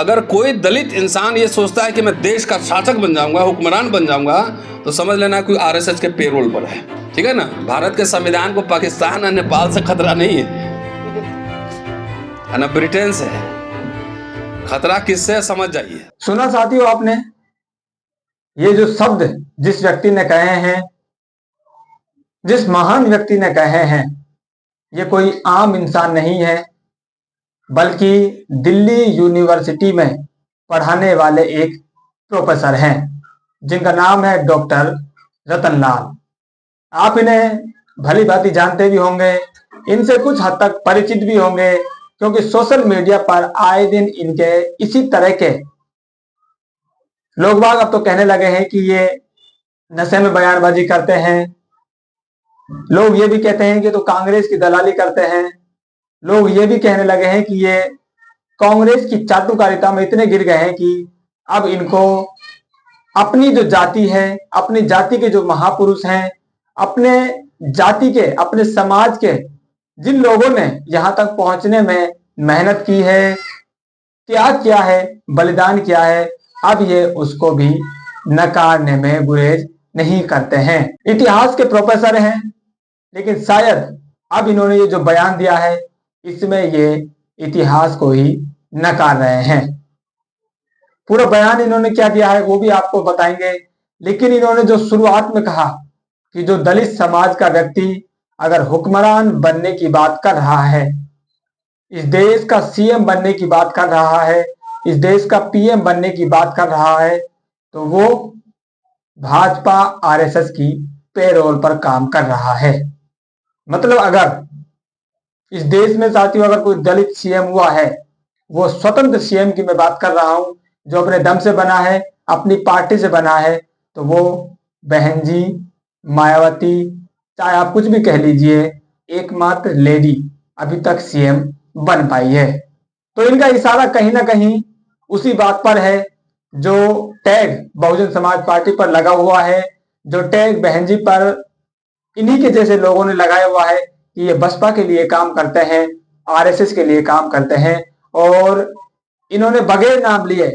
अगर कोई दलित इंसान ये सोचता है कि मैं देश का शासक बन जाऊंगा, हुक्मरान बन जाऊंगा, तो समझ लेना कोई आरएसएस के पेरोल पर है। ठीक है ना। भारत के संविधान को पाकिस्तान और नेपाल से खतरा नहीं है ना ब्रिटेन से है। खतरा किससे, समझ जाइए। सुना साथियों आपने ये जो शब्द जिस व्यक्ति ने कहे हैं, जिस महान व्यक्ति ने कहे हैं, ये कोई आम इंसान नहीं है, बल्कि दिल्ली यूनिवर्सिटी में पढ़ाने वाले एक प्रोफेसर हैं जिनका नाम है डॉक्टर रतनलाल। आप इन्हें भली भांति जानते भी होंगे, इनसे कुछ हद तक परिचित भी होंगे, क्योंकि सोशल मीडिया पर आए दिन इनके इसी तरह के लोग बाग अब तो कहने लगे हैं कि ये नशे में बयानबाजी करते हैं। लोग ये भी कहते हैं कि तो कांग्रेस की दलाली करते हैं। लोग ये भी कहने लगे हैं कि ये कांग्रेस की चाटुकारिता में इतने गिर गए हैं कि अब इनको अपनी जो जाति है, अपनी जाति के जो महापुरुष हैं, अपने जाति के, अपने समाज के जिन लोगों ने यहां तक पहुंचने में मेहनत की है, त्याग किया है, बलिदान किया है, अब ये उसको भी नकारने में गुरेज नहीं करते हैं। इतिहास के प्रोफेसर हैं, लेकिन शायद अब इन्होंने ये जो बयान दिया है, इसमें ये इतिहास को ही नकार रहे हैं। पूरा बयान इन्होंने क्या दिया है वो भी आपको बताएंगे, लेकिन इन्होंने जो शुरुआत में कहा कि जो दलित समाज का व्यक्ति अगर हुक्मरान बनने की बात कर रहा है, इस देश का सीएम बनने की बात कर रहा है, इस देश का पीएम बनने की बात कर रहा है, तो वो भाजपा आरएसएस की पेरोल पर काम कर रहा है। मतलब अगर इस देश में साथियों अगर कोई दलित सीएम हुआ है, वो स्वतंत्र सीएम की मैं बात कर रहा हूं, जो अपने दम से बना है, अपनी पार्टी से बना है, तो वो बहन जी मायावती, चाहे आप कुछ भी कह लीजिए, एकमात्र लेडी अभी तक सीएम बन पाई है। तो इनका इशारा कहीं ना कहीं उसी बात पर है जो टैग बहुजन समाज पार्टी पर लगा हुआ है, जो टैग बहन जी पर इन्हीं के जैसे लोगों ने लगाया हुआ है कि ये बसपा के लिए काम करते हैं, आरएसएस के लिए काम करते हैं। और इन्होंने बगैर नाम लिए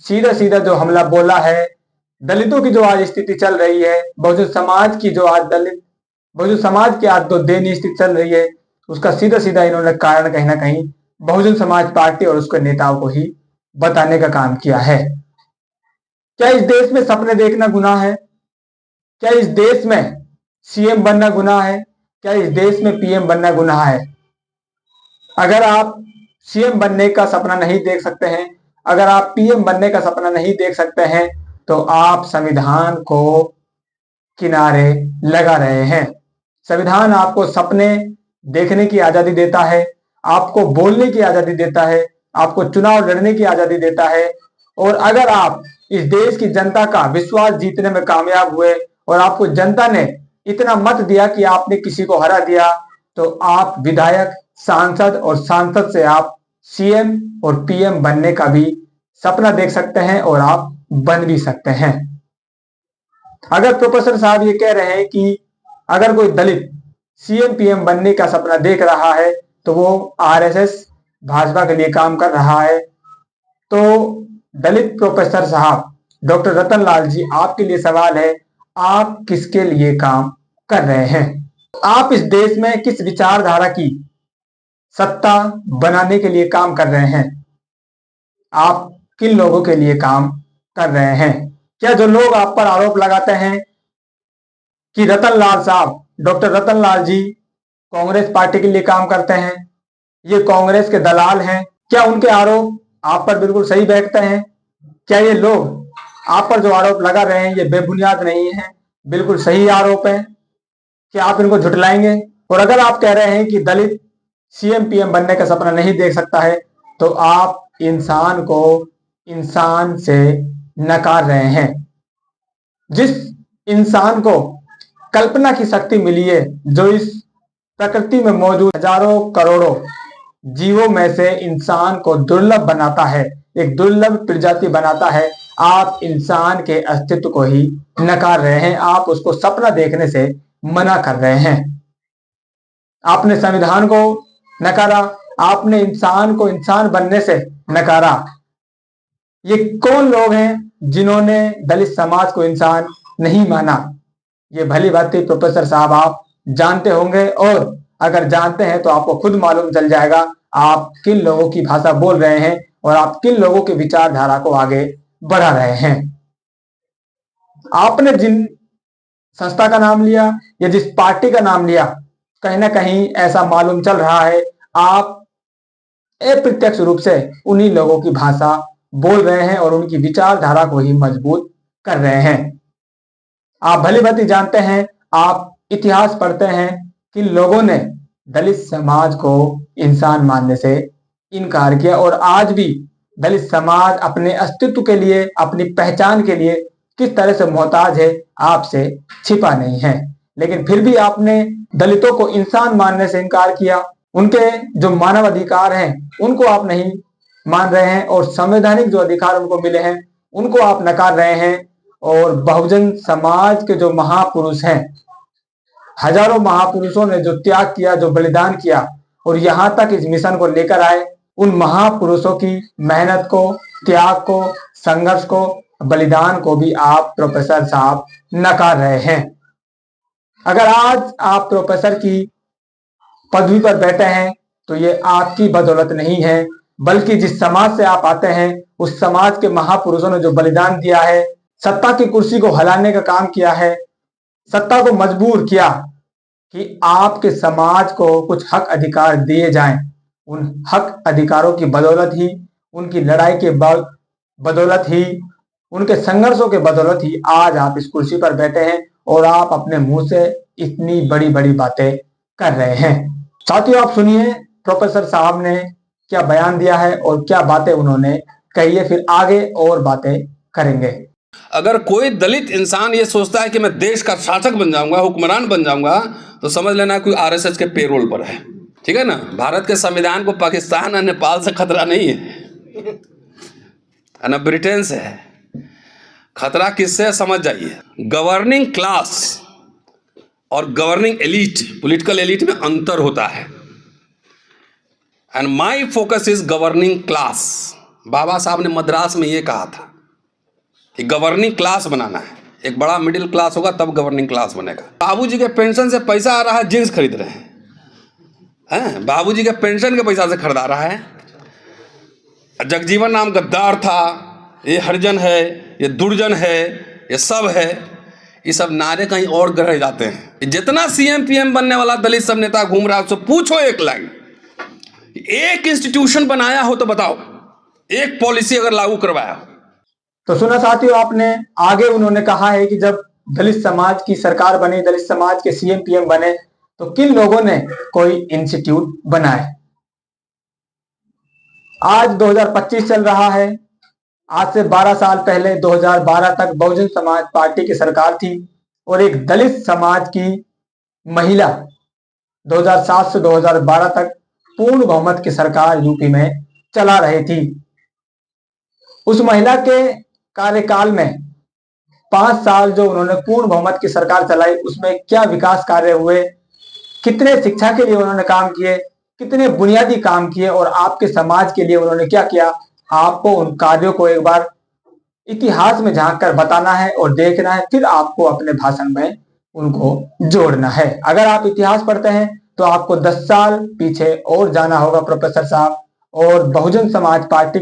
सीधा सीधा जो हमला बोला है, दलितों की जो आज स्थिति चल रही है, बहुजन समाज की जो आज बहुजन समाज की आज तो दयनीय स्थिति चल रही है, उसका सीधा सीधा इन्होंने कारण कहीं ना कहीं बहुजन समाज पार्टी और उसके नेताओं को ही बताने का काम किया है। क्या इस देश में सपने देखना गुनाह है? क्या इस देश में सीएम बनना गुनाह है? क्या इस देश में पीएम बनना गुनाह है? अगर आप सीएम बनने का सपना नहीं देख सकते हैं, अगर आप पीएम बनने का सपना नहीं देख सकते हैं, तो आप संविधान को किनारे लगा रहे हैं। संविधान आपको सपने देखने की आजादी देता है, आपको बोलने की आजादी देता है, आपको चुनाव लड़ने की आजादी देता है। और अगर आप इस देश की जनता का विश्वास जीतने में कामयाब हुए और आपको जनता ने इतना मत दिया कि आपने किसी को हरा दिया, तो आप विधायक, सांसद और सांसद से आप सीएम और पीएम बनने का भी सपना देख सकते हैं और आप बन भी सकते हैं। अगर प्रोफेसर साहब ये कह रहे हैं कि अगर कोई दलित सीएम पीएम बनने का सपना देख रहा है तो वो आरएसएस भाजपा के लिए काम कर रहा है, तो दलित प्रोफेसर साहब डॉक्टर रतनलाल जी, आपके लिए सवाल है, आप किसके लिए काम कर रहे हैं? आप इस देश में किस विचारधारा की सत्ता बनाने के लिए काम कर रहे हैं? आप किन लोगों के लिए काम कर रहे हैं? क्या जो लोग आप पर आरोप लगाते हैं कि रतनलाल साहब, डॉक्टर रतनलाल जी कांग्रेस पार्टी के लिए काम करते हैं, ये कांग्रेस के दलाल हैं, क्या उनके आरोप आप पर बिल्कुल सही बैठते हैं? क्या ये लोग आप पर जो आरोप लगा रहे हैं ये बेबुनियाद नहीं है, बिल्कुल सही आरोप है? क्या आप इनको झुटलाएंगे? और अगर आप कह रहे हैं कि दलित सीएम पीएम बनने का सपना नहीं देख सकता है, तो आप इंसान को इंसान से नकार रहे हैं। जिस इंसान को कल्पना की शक्ति मिली है, जो इस प्रकृति में मौजूद हजारों करोड़ों जीवों में से इंसान को दुर्लभ बनाता है, एक दुर्लभ प्रजाति बनाता है, आप इंसान के अस्तित्व को ही नकार रहे हैं। आप उसको सपना देखने से मना कर रहे हैं। आपने संविधान को नकारा, आपने इंसान को इंसान बनने से नकारा, ये कौन लोग हैं जिन्होंने दलित समाज को इंसान नहीं माना? ये भली भांति प्रोफेसर साहब आप जानते होंगे, और अगर जानते हैं तो आपको खुद मालूम चल जाएगा आप किन लोगों की भाषा बोल रहे हैं और आप किन लोगों की विचारधारा को आगे बढ़ा रहे हैं। आपने जिन संस्था का नाम लिया या जिस पार्टी का नाम लिया, कहीं ना कहीं ऐसा मालूम चल रहा है आप अप्रत्यक्ष रूप से उन्हीं लोगों की भाषा बोल रहे हैं और उनकी विचारधारा को ही मजबूत कर रहे हैं। आप भली भांति जानते हैं, आप इतिहास पढ़ते हैं कि लोगों ने दलित समाज को इंसान मानने से इनकार किया, और आज भी दलित समाज अपने अस्तित्व के लिए, अपनी पहचान के लिए किस तरह से मोहताज है आपसे छिपा नहीं है। लेकिन फिर भी आपने दलितों को इंसान मानने से इनकार किया, उनके जो मानव अधिकार हैं उनको आप नहीं मान रहे हैं, और संवैधानिक जो अधिकार उनको मिले हैं उनको आप नकार रहे हैं। और बहुजन समाज के जो महापुरुष हैं, हजारों महापुरुषों ने जो त्याग किया, जो बलिदान किया और यहां तक इस मिशन को लेकर आए, उन महापुरुषों की मेहनत को, त्याग को, संघर्ष को, बलिदान को भी आप प्रोफेसर साहब नकार रहे हैं। अगर आज आप प्रोफेसर की पदवी पर बैठे हैं तो ये आपकी बदौलत नहीं है, बल्कि जिस समाज से आप आते हैं उस समाज के महापुरुषों ने जो बलिदान दिया है, सत्ता की कुर्सी को हिलाने का काम किया है, सत्ता को मजबूर किया कि आपके समाज को कुछ हक अधिकार दिए जाएं। उन हक अधिकारों की बदौलत ही, उनकी लड़ाई के बदौलत ही, उनके संघर्षों के बदौलत ही आज आप इस कुर्सी पर बैठे हैं और आप अपने मुंह से इतनी बड़ी बड़ी बातें कर रहे हैं। साथियों, आप सुनिए प्रोफेसर साहब ने क्या बयान दिया है और क्या बातें उन्होंने कही है, फिर आगे और बातें करेंगे। अगर कोई दलित इंसान ये सोचता है कि मैं देश का शासक बन जाऊंगा, हुक्मरान बन जाऊंगा, तो समझ लेना कोई आरएसएस के पेरोल पर है। ठीक है ना। भारत के संविधान को पाकिस्तान और नेपाल से खतरा नहीं है, ना ब्रिटेन से है। खतरा किससे समझ जाइए। गवर्निंग क्लास और गवर्निंग एलिट, पॉलिटिकल एलिट में अंतर होता है। And my focus is governing class. Baba Saheb ने मद्रास में ये कहा था कि गवर्निंग क्लास बनाना है, एक बड़ा मिडिल क्लास होगा तब गवर्निंग क्लास बनेगा। बाबूजी के पेंशन से पैसा आ रहा है, जींस खरीद रहे हैं, बाबूजी के पेंशन के पैसा से खरीदा रहा है। जगजीवन राम गद्दार था, ये हरिजन है, ये दुर्जन है, ये सब है। ये सब नारे कहीं और रह जाते हैं। जितना सीएम पीएम बनने वाला दलित सब नेता घूम रहा है उससे पूछो एक लाइन, एक इंस्टीट्यूशन बनाया हो तो बताओ, एक पॉलिसी अगर लागू करवाया हो। तो सुना साथियों आपने, आगे उन्होंने कहा है कि जब दलित समाज की सरकार बनी, दलित समाज के सीएम पीएम बने, तो किन लोगों ने कोई इंस्टीट्यूट बनाए। आज 2025 चल रहा है, आज से 12 साल पहले 2012 तक बहुजन समाज पार्टी की सरकार थी और एक दलित समाज की महिला 2007 से 2012 तक पूर्ण बहुमत की सरकार यूपी में चला रही थी। उस महिला के कार्यकाल में 5 साल जो उन्होंने पूर्ण बहुमत की सरकार चलाई, उसमें क्या विकास कार्य हुए, कितने शिक्षा के लिए उन्होंने काम किए, कितने बुनियादी काम किए और आपके समाज के लिए उन्होंने क्या किया, आपको उन कार्यों को एक बार इतिहास में झांक कर बताना है और देखना है, फिर आपको अपने भाषण में उनको जोड़ना है। अगर आप इतिहास पढ़ते हैं तो आपको 10 साल पीछे और जाना होगा प्रोफेसर साहब, और बहुजन समाज पार्टी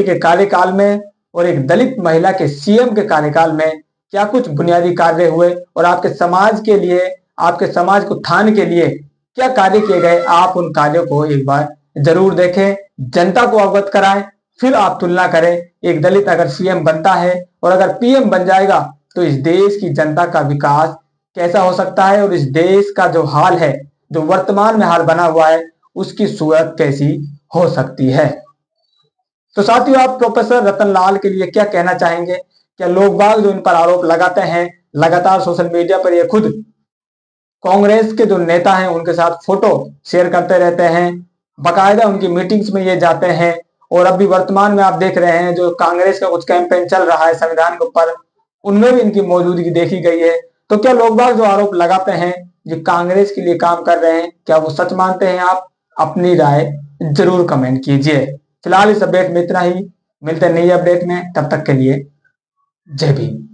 के कार्यकाल में और एक दलित महिला के सीएम के कार्यकाल में क्या कुछ बुनियादी कार्य हुए और आपके समाज के लिए, आपके समाज को उत्थान के लिए क्या कार्य किए गए, आप उन कार्यों को एक बार जरूर देखें, जनता को अवगत कराएं, फिर आप तुलना करें। एक दलित अगर सीएम बनता है और अगर पीएम बन जाएगा तो इस देश की जनता का विकास कैसा हो सकता है और इस देश का जो हाल है, जो वर्तमान में हाल बना हुआ है, उसकी सूरत कैसी हो सकती है। तो साथियों, आप प्रोफेसर रतन लाल के लिए क्या कहना चाहेंगे। क्या लोग बाग जो इन पर आरोप लगाते हैं, लगातार सोशल मीडिया पर ये खुद कांग्रेस के जो नेता हैं उनके साथ फोटो शेयर करते रहते हैं, बाकायदा उनकी मीटिंग्स में ये जाते हैं, और अभी वर्तमान में आप देख रहे हैं जो कांग्रेस का कुछ कैंपेन चल रहा है संविधान के ऊपर, उनमें भी इनकी मौजूदगी देखी गई है। तो क्या लोग बाग जो आरोप लगाते हैं ये कांग्रेस के लिए काम कर रहे हैं, क्या वो सच मानते हैं? आप अपनी राय जरूर कमेंट कीजिए। फिलहाल इस अपडेट में इतना ही, मिलते हैं नई अपडेट में, तब तक के लिए जय भीम।